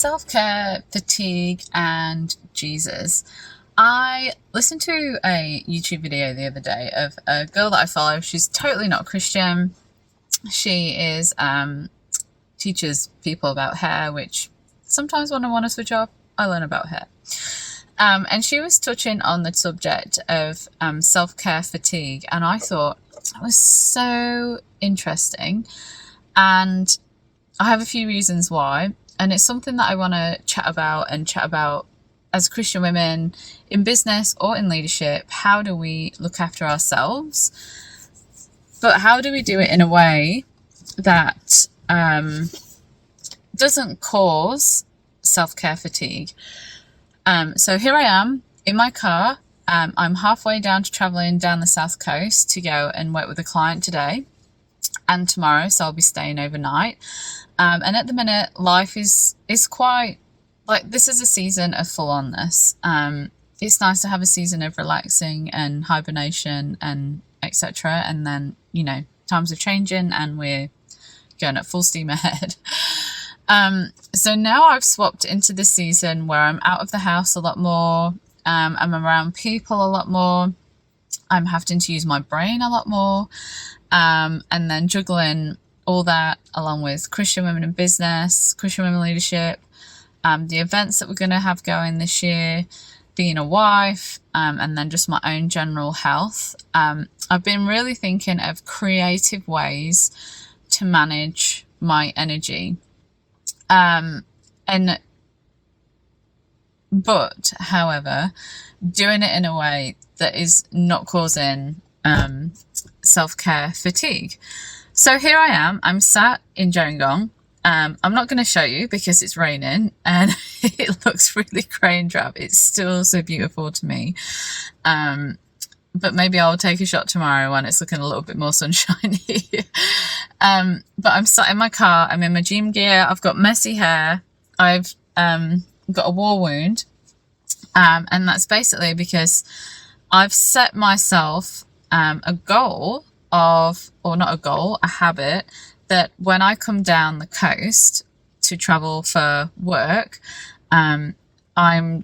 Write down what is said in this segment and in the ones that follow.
self-care, fatigue, and Jesus. I listened to a YouTube video the other day of a girl that I follow. She's totally not Christian. She is teaches people about hair, which sometimes when I want to switch off, I learn about hair. And she was touching on the subject of self-care fatigue, and I thought it was so interesting. And I have a few reasons why, and it's something that I want to chat about as Christian women in business or in leadership. How do we look after ourselves? But how do we do it in a way that doesn't cause self-care fatigue? So here I am in my car. I'm halfway down to traveling down the south coast to go and work with a client today and tomorrow, so I'll be staying overnight. And at the minute, life is quite like, this is a season of full-onness. It's nice to have a season of relaxing and hibernation and etc. And then, times are changing and we're going at full steam ahead. So now I've swapped into the season where I'm out of the house a lot more. I'm around people a lot more. I'm having to use my brain a lot more. And then juggling all that along with Christian women in business, Christian women leadership, the events that we're going to have going this year, being a wife, and then just my own general health. I've been really thinking of creative ways to manage my energy. But however, doing it in a way that is not causing self-care fatigue. So here I am, I'm sat in Gerringong. I'm not going to show you because it's raining and it looks really grey and drab. It's still so beautiful to me. But maybe I'll take a shot tomorrow when it's looking a little bit more sunshiny. But I'm sat in my car, I'm in my gym gear, I've got messy hair, I've got a war wound. And that's basically because I've set myself a goal of, or not a goal, a habit, that when I come down the coast to travel for work, I'm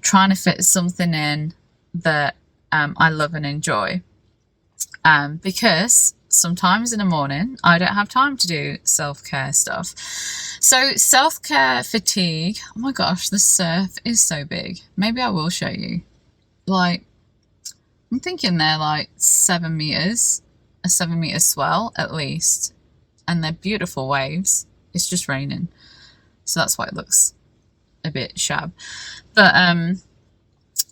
trying to fit something in that I love and enjoy. Because sometimes in the morning, I don't have time to do self-care stuff. So self-care fatigue, oh my gosh, the surf is so big. Maybe I will show you. I'm thinking they're 7 meters, a 7 meter swell at least. And they're beautiful waves. It's just raining. So that's why it looks a bit shab. But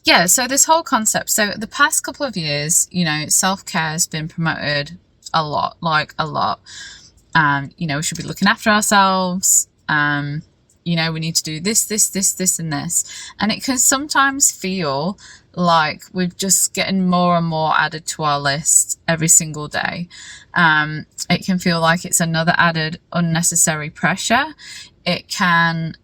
yeah, so this whole concept. So the past couple of years, self-care has been promoted a lot. We should be looking after ourselves. We need to do this, and this. And it can sometimes feel like we're just getting more and more added to our list every single day. It can feel like it's another added unnecessary pressure. It can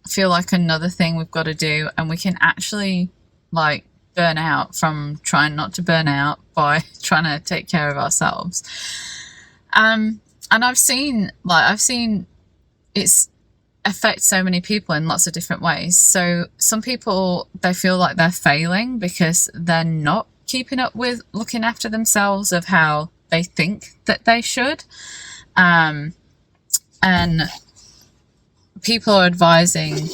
feel like another thing we've got to do, and we can actually burn out from trying not to burn out by trying to take care of ourselves. And I've seen it's affect so many people in lots of different ways. So some people, they feel like they're failing because they're not keeping up with looking after themselves of how they think that they should. And people are advising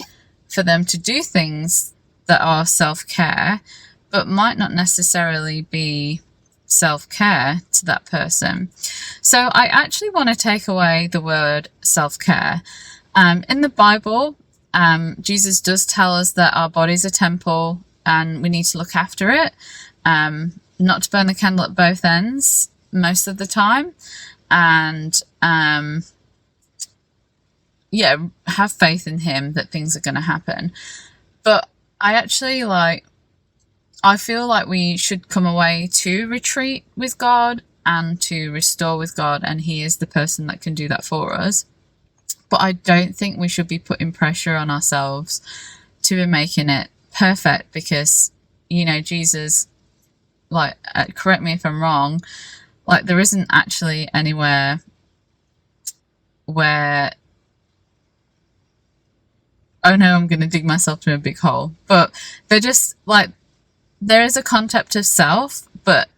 for them to do things that are self-care, but might not necessarily be self-care to that person. So I actually want to take away the word self-care. In the Bible, Jesus does tell us that our body's a temple and we need to look after it, not to burn the candle at both ends most of the time, and have faith in him that things are going to happen. But I actually I feel like we should come away to retreat with God and to restore with God, and he is the person that can do that for us. But I don't think we should be putting pressure on ourselves to be making it perfect because, Jesus, correct me if I'm wrong, there isn't actually anywhere where oh no, I'm going to dig myself in a big hole. But they're just like, there is a concept of self, but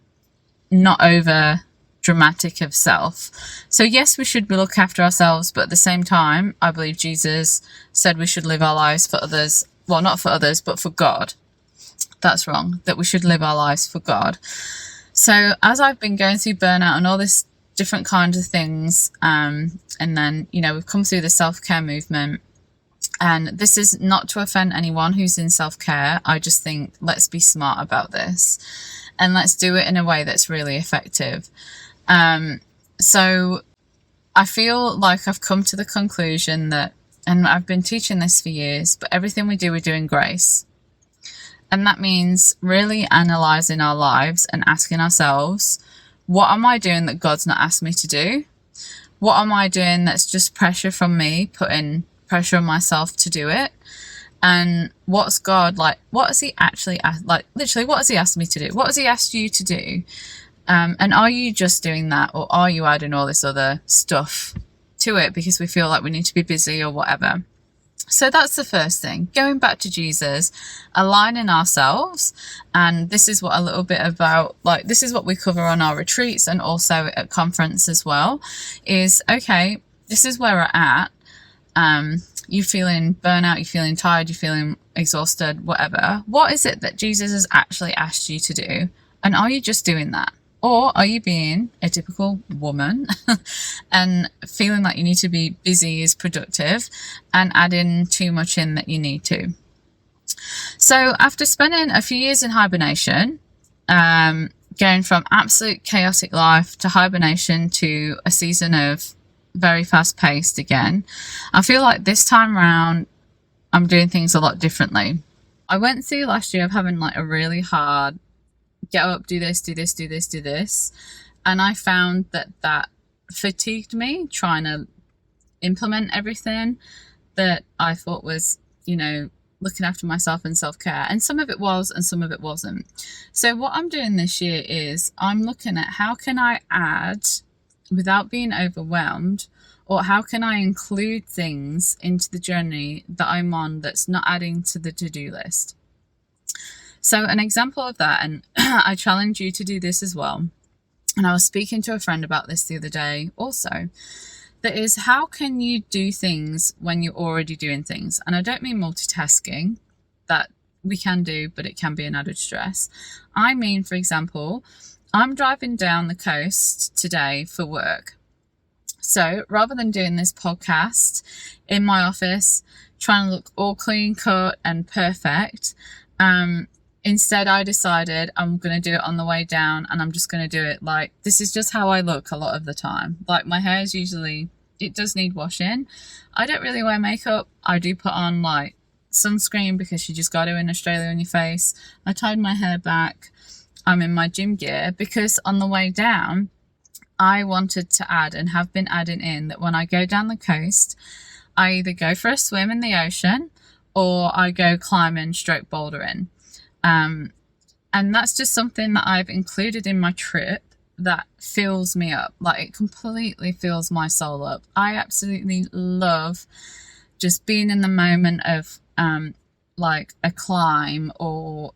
not over dramatic of self. So yes, we should look after ourselves, but at the same time, I believe Jesus said we should live our lives for others. Well, not for others, but for God. That's wrong. That we should live our lives for God. So as I've been going through burnout and all this different kinds of things, and then, we've come through the self-care movement, and this is not to offend anyone who's in self-care. I just think let's be smart about this and let's do it in a way that's really effective. So I feel like I've come to the conclusion that, and I've been teaching this for years, but everything we do in grace. And that means really analysing our lives and asking ourselves, what am I doing that God's not asked me to do? What am I doing that's just pressure from me, putting pressure on myself to do it? And what's God like? What has he actually asked? Like, literally, what has he asked me to do? What has he asked you to do? And are you just doing that, or are you adding all this other stuff to it because we feel like we need to be busy or whatever? So that's the first thing, going back to Jesus, aligning ourselves. And this is what a little bit about, like, this is what we cover on our retreats and also at conference as well, is, okay, this is where we're at. You're feeling burnout, you're feeling tired, you're feeling exhausted, whatever. What is it that Jesus has actually asked you to do? And are you just doing that? Or are you being a typical woman and feeling like you need to be busy is productive and adding too much in that you need to? So after spending a few years in hibernation, going from absolute chaotic life to hibernation to a season of very fast paced again, I feel like this time around I'm doing things a lot differently. I went through last year of having like a really hard get up, do this, and I found that fatigued me trying to implement everything that I thought was, looking after myself and self-care, and some of it was and some of it wasn't. So what I'm doing this year is I'm looking at how can I add without being overwhelmed, or how can I include things into the journey that I'm on that's not adding to the to-do list. So an example of that, and I challenge you to do this as well, and I was speaking to a friend about this the other day also, that is, how can you do things when you're already doing things? And I don't mean multitasking, that we can do, but it can be an added stress. I mean, for example, I'm driving down the coast today for work. So rather than doing this podcast in my office, trying to look all clean cut and perfect, instead, I decided I'm going to do it on the way down, and I'm just going to do it like, this is just how I look a lot of the time. Like, my hair is usually, it does need washing. I don't really wear makeup. I do put on like sunscreen because you just got to in Australia on your face. I tied my hair back. I'm in my gym gear because on the way down, I wanted to add and have been adding in that when I go down the coast, I either go for a swim in the ocean or I go climbing, stroke bouldering. And that's just something that I've included in my trip that fills me up. Like, it completely fills my soul up. I absolutely love just being in the moment of, like a climb or,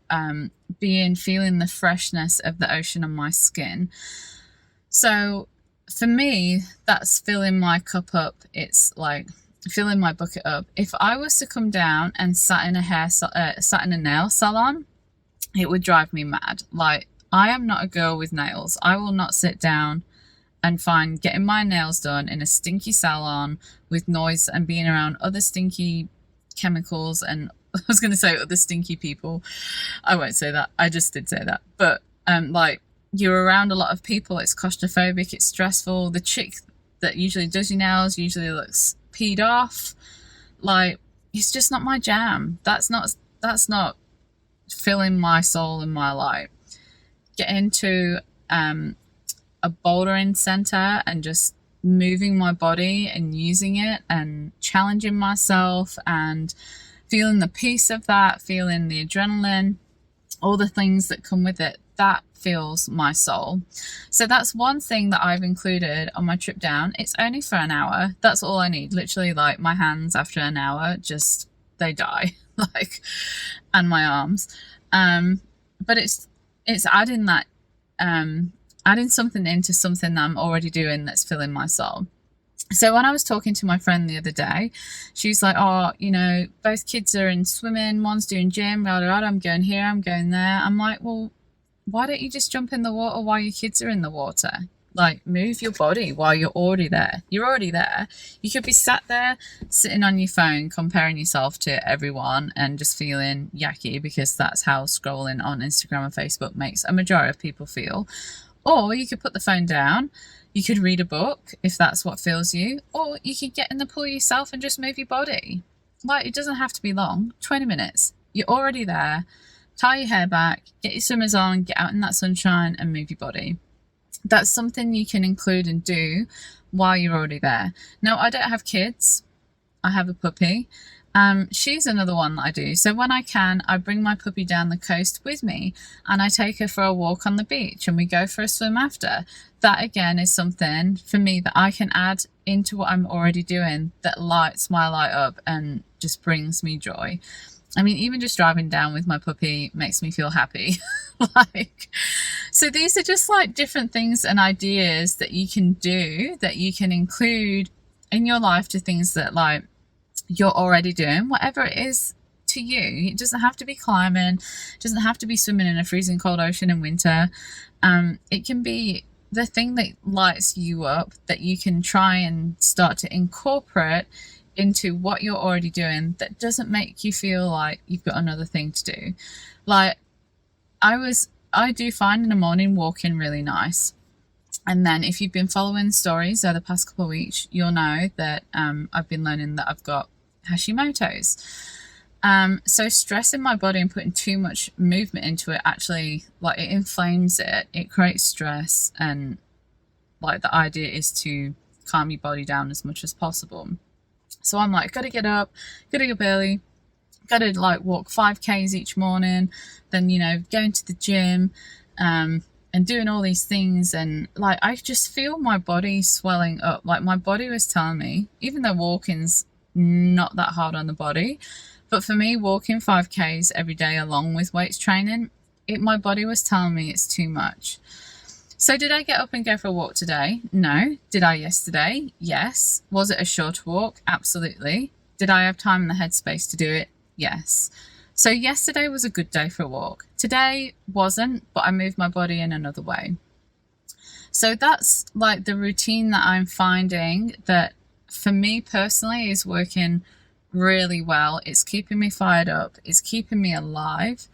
feeling the freshness of the ocean on my skin. So for me, that's filling my cup up. It's like filling my bucket up. If I was to come down and sat in a nail salon, it would drive me mad. Like, I am not a girl with nails. I will not sit down and find getting my nails done in a stinky salon with noise and being around other stinky chemicals and I was going to say other stinky people. I won't say that. I just did say that. But like, you're around a lot of people. It's claustrophobic. It's stressful. The chick that usually does your nails usually looks peed off. Like, it's just not my jam. That's not filling my soul and my light. Get into a bouldering center and just moving my body and using it and challenging myself and feeling the peace of that, feeling the adrenaline, all the things that come with it. That fills my soul. So that's one thing that I've included on my trip down. It's only for an hour. That's all I need. Literally, like, my hands after an hour, just, they die, like, and my arms. But it's adding that, adding something into something that I'm already doing that's filling my soul. So when I was talking to my friend the other day, she's like, oh, you know, both kids are in swimming, one's doing gym, blah, blah, blah, I'm going here, I'm going there. I'm like, well, why don't you just jump in the water while your kids are in the water? Like, move your body while you're already there. You're already there. You could be sat there sitting on your phone comparing yourself to everyone and just feeling yucky, because that's how scrolling on Instagram and Facebook makes a majority of people feel. Or you could put the phone down. You could read a book if that's what fills you. Or you could get in the pool yourself and just move your body. Like, it doesn't have to be long. 20 minutes. You're already there. Tie your hair back. Get your swimmers on. Get out in that sunshine and move your body. That's something you can include and do while you're already there. Now, I don't have kids. I have a puppy. She's another one that I do. So when I can, I bring my puppy down the coast with me and I take her for a walk on the beach and we go for a swim after. That again is something for me that I can add into what I'm already doing that lights my light up and just brings me joy. I mean, even just driving down with my puppy makes me feel happy. Like, so these are just like different things and ideas that you can do, that you can include in your life, to things that like you're already doing, whatever it is to you. It doesn't have to be climbing, it doesn't have to be swimming in a freezing cold ocean in winter. It can be the thing that lights you up, that you can try and start to incorporate into what you're already doing, that doesn't make you feel like you've got another thing to do. Like, I do find in the morning walking really nice. And then if you've been following stories over the past couple of weeks, you'll know that I've been learning that I've got Hashimoto's. So stressing my body and putting too much movement into it, actually, like, it inflames it. It creates stress, and like the idea is to calm your body down as much as possible. So I'm like, gotta get up early, gotta like walk 5Ks each morning, then, you know, going to the gym, and doing all these things. And like, I just feel my body swelling up. Like, my body was telling me, even though walking's not that hard on the body, but for me, walking 5Ks every day along with weights training, my body was telling me it's too much. So did I get up and go for a walk today? No. Did I yesterday? Yes. Was it a short walk? Absolutely. Did I have time in the headspace to do it? Yes. So yesterday was a good day for a walk. Today wasn't, but I moved my body in another way. So that's like the routine that I'm finding that for me personally is working really well. It's keeping me fired up. It's keeping me alive.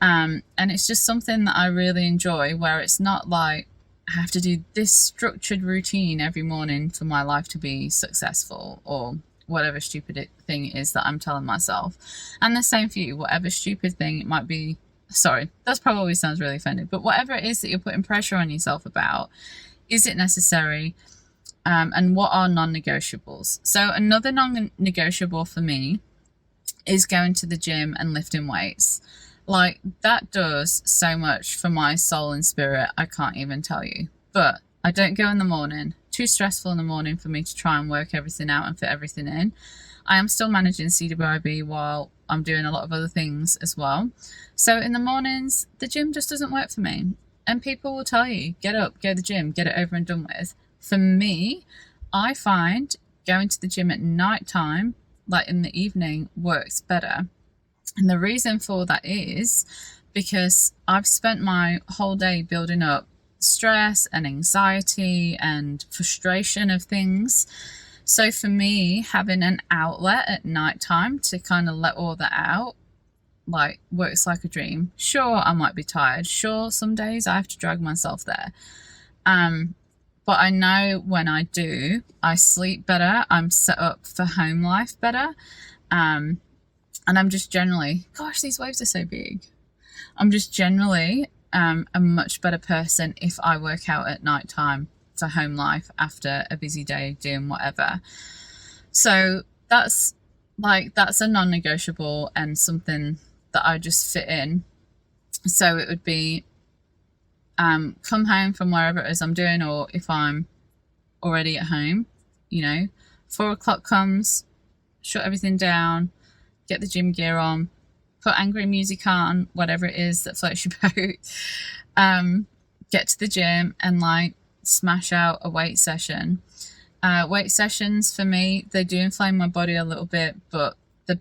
And it's just something that I really enjoy, where it's not like I have to do this structured routine every morning for my life to be successful, or whatever stupid thing it is that I'm telling myself. And the same for you, whatever stupid thing it might be. Sorry, that probably sounds really offended, but whatever it is that you're putting pressure on yourself about, is it necessary? And what are non-negotiables? So another non-negotiable for me is going to the gym and lifting weights. Like, that does so much for my soul and spirit, I can't even tell you. But I don't go in the morning. Too stressful in the morning for me to try and work everything out and fit everything in. I am still managing CWIB while I'm doing a lot of other things as well. So in the mornings, the gym just doesn't work for me. And people will tell you, get up, go to the gym, get it over and done with. For me, I find going to the gym at night time, like in the evening, works better. And the reason for that is because I've spent my whole day building up stress and anxiety and frustration of things. So for me, having an outlet at night time to kind of let all that out, like, works like a dream. Sure, I might be tired. Sure, some days I have to drag myself there. But I know when I do, I sleep better. I'm set up for home life better. And I'm just generally, gosh, these waves are so big. I'm just generally a much better person if I work out at night time for home life after a busy day doing whatever. So that's a non-negotiable and something that I just fit in. So it would be come home from wherever it is I'm doing, or if I'm already at home, 4 o'clock comes, shut everything down, get the gym gear on, put angry music on, whatever it is that floats your boat, get to the gym and like smash out a weight session. Weight sessions for me, they do inflame my body a little bit, but the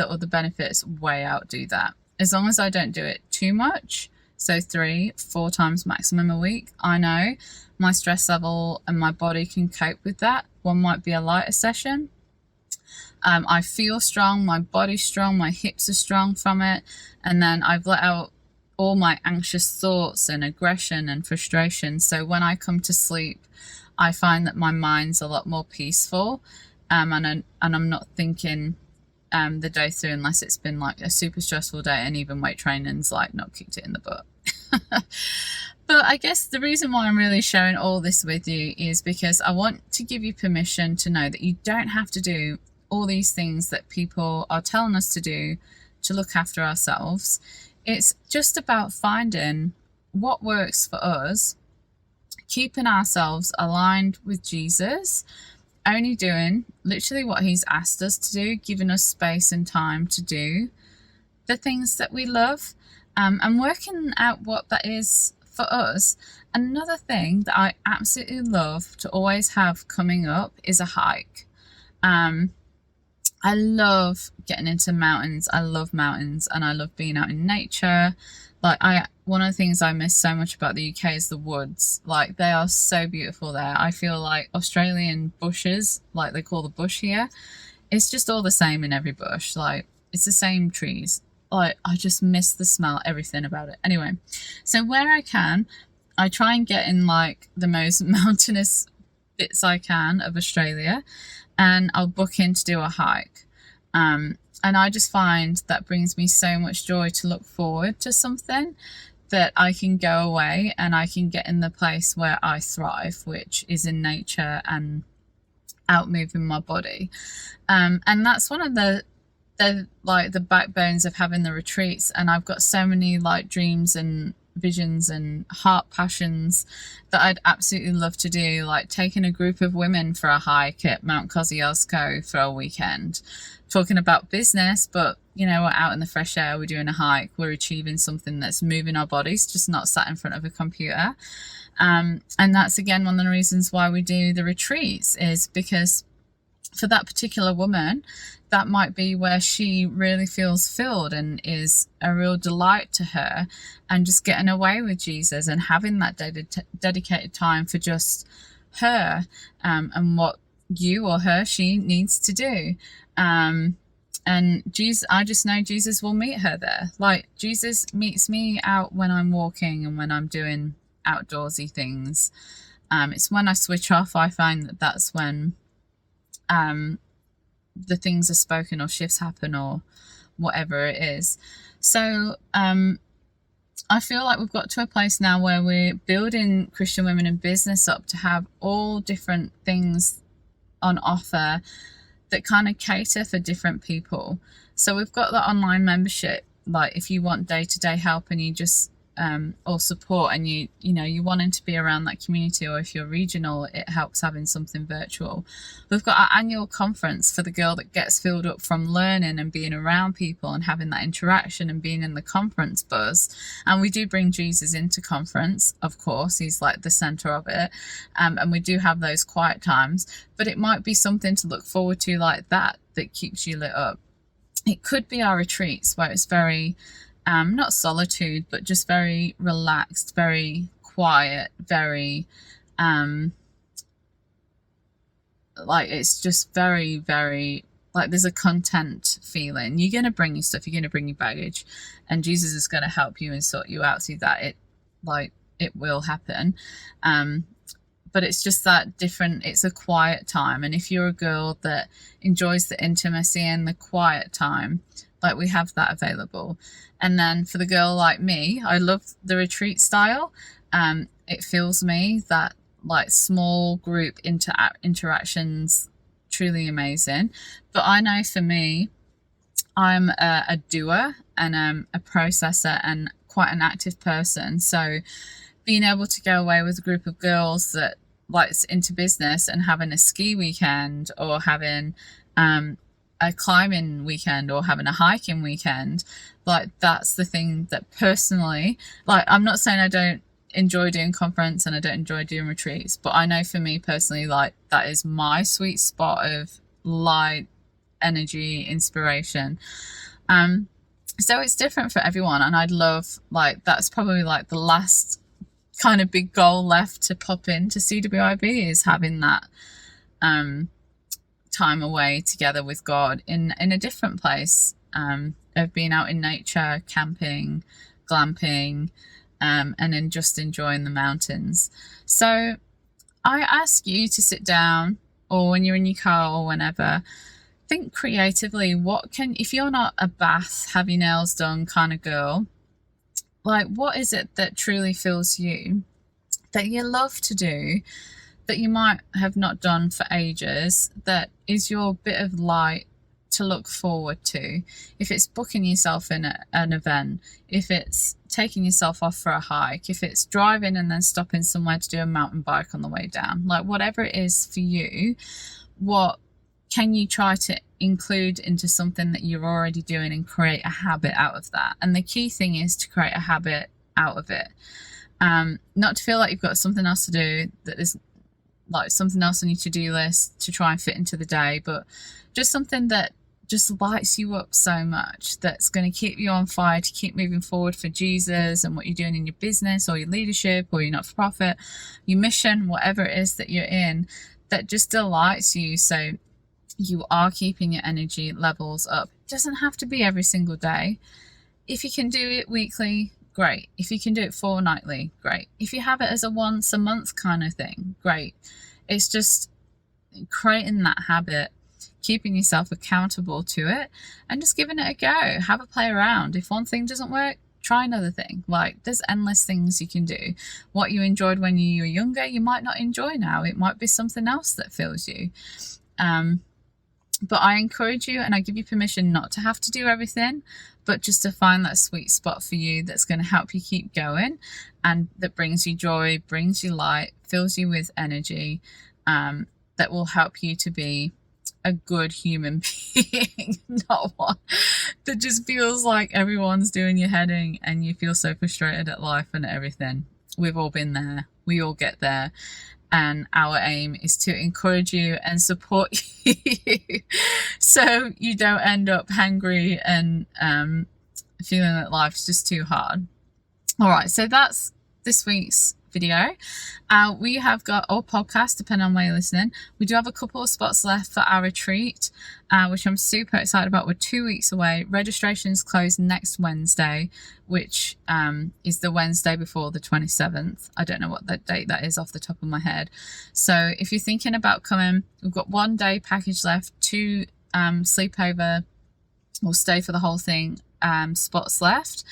other benefits way outdo that. As long as I don't do it too much, so 3-4 times maximum a week, I know my stress level and my body can cope with that. One might be a lighter session. I feel strong, my body's strong, my hips are strong from it, and then I've let out all my anxious thoughts and aggression and frustration. So when I come to sleep, I find that my mind's a lot more peaceful, and I'm not thinking the day through, unless it's been like a super stressful day, and even weight training's like not kicked it in the butt. But I guess the reason why I'm really sharing all this with you is because I want to give you permission to know that you don't have to do all these things that people are telling us to do to look after ourselves. It's just about finding what works for us, keeping ourselves aligned with Jesus, only doing literally what he's asked us to do, giving us space and time to do the things that we love, and working out what that is for us. Another thing that I absolutely love to always have coming up is a hike. I love getting into mountains. I love mountains and I love being out in nature. One of the things I miss so much about the UK is the woods. Like, they are so beautiful there. I feel like Australian bushes, like they call the bush here, it's just all the same in every bush. Like, it's the same trees. Like, I just miss the smell, everything about it. Anyway, so where I can, I try and get in like the most mountainous bits I can of Australia, and I'll book in to do a hike. And I just find that brings me so much joy to look forward to something that I can go away and I can get in the place where I thrive, which is in nature and out moving my body. And that's one of the backbones of having the retreats. And I've got so many like dreams and visions and heart passions that I'd absolutely love to do, like taking a group of women for a hike at Mount Kosciuszko for a weekend, talking about business, but you know, we're out in the fresh air, we're doing a hike, we're achieving something that's moving our bodies, just not sat in front of a computer. And that's again one of the reasons why we do the retreats, is because for that particular woman, that might be where she really feels filled and is a real delight to her, and just getting away with Jesus and having that dedicated time for just her, and what she needs to do. And Jesus, I just know Jesus will meet her there. Like, Jesus meets me out when I'm walking and when I'm doing outdoorsy things. It's when I switch off, I find that that's when the things are spoken or shifts happen or whatever it is. So I feel like we've got to a place now where we're building Christian Women in Business up to have all different things on offer that kind of cater for different people. So we've got the online membership, like if you want day-to-day help and you just or support, and you wanting to be around that community, or if you're regional, it helps having something virtual. We've got our annual conference for the girl that gets filled up from learning and being around people and having that interaction and being in the conference buzz. And we do bring Jesus into conference, of course, he's like the center of it. And we do have those quiet times, but it might be something to look forward to like that keeps you lit up. It could be our retreats where it's very not solitude, but just very relaxed, very quiet, very like it's just very, very like there's a content feeling. You're going to bring your stuff, you're going to bring your baggage, and Jesus is going to help you and sort you out through that. It will happen. But it's just that different. It's a quiet time. And if you're a girl that enjoys the intimacy and the quiet time, like we have that available. And then for the girl like me, I love the retreat style. It fills me, that like small group interactions, truly amazing. But I know for me, I'm a doer and a processor and quite an active person. So being able to go away with a group of girls that likes into business and having a ski weekend, or having a climbing weekend or having a hiking weekend. Like, that's the thing that personally, like, I'm not saying I don't enjoy doing conference and I don't enjoy doing retreats, but I know for me personally, like, that is my sweet spot of light, energy, inspiration. So it's different for everyone, and I'd love, like, that's probably like the last kind of big goal left to pop into CWIB, is having that time away together with God in a different place, of being out in nature, camping, glamping, and then just enjoying the mountains. So I ask you to sit down, or when you're in your car or whenever, think creatively. If you're not a bath, have your nails done kind of girl, like, what is it that truly fills you, that you love to do, that you might have not done for ages, that is your bit of light to look forward to? If it's booking yourself in an event, if it's taking yourself off for a hike, if it's driving and then stopping somewhere to do a mountain bike on the way down, like, whatever it is for you, what can you try to include into something that you're already doing and create a habit out of that? And the key thing is to create a habit out of it. Not to feel like you've got something else to do, that is like something else on your to-do list to try and fit into the day, but just something that just lights you up so much, that's going to keep you on fire to keep moving forward for Jesus and what you're doing in your business or your leadership or your not-for-profit, your mission, whatever it is that you're in, that just delights you, so you are keeping your energy levels up. It doesn't have to be every single day. If you can do it weekly, great. If you can do it fortnightly, great. If you have it as a once a month kind of thing, great. It's just creating that habit, keeping yourself accountable to it, and just giving it a go. Have a play around. If one thing doesn't work, try another thing. Like, there's endless things you can do. What you enjoyed when you were younger, you might not enjoy now. It might be something else that fills you. But I encourage you, and I give you permission not to have to do everything, but just to find that sweet spot for you that's going to help you keep going, and that brings you joy, brings you light, fills you with energy, that will help you to be a good human being, not one that just feels like everyone's doing your heading and you feel so frustrated at life and everything. We've all been there. We all get there. And our aim is to encourage you and support you so you don't end up hangry and feeling that life's just too hard. All right, so that's this week's video. We have got, or podcast, depending on where you're listening. We do have a couple of spots left for our retreat, which I'm super excited about. We're 2 weeks away. Registrations close next Wednesday, which is the Wednesday before the 27th. I don't know what that date that is off the top of my head. So if you're thinking about coming, we've got 1 day package left, 2 sleepover or stay for the whole thing spots left.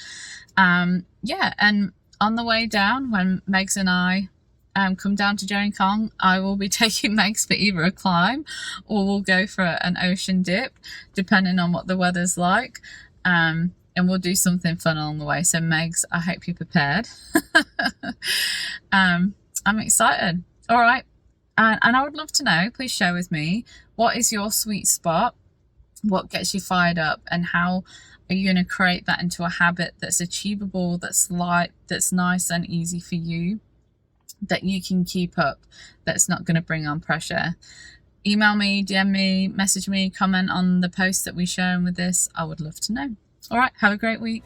Yeah, and on the way down, when Megs and I come down to Jering Kong, I will be taking Megs for either a climb or we'll go for an ocean dip, depending on what the weather's like. And we'll do something fun along the way. So Megs, I hope you're prepared. I'm excited. All right. And I would love to know, please share with me, what is your sweet spot? What gets you fired up, and how are you going to create that into a habit that's achievable, that's light, that's nice and easy for you, that you can keep up, that's not going to bring on pressure? Email me, DM me, message me, comment on the post that we share with this. I would love to know. All right, have a great week.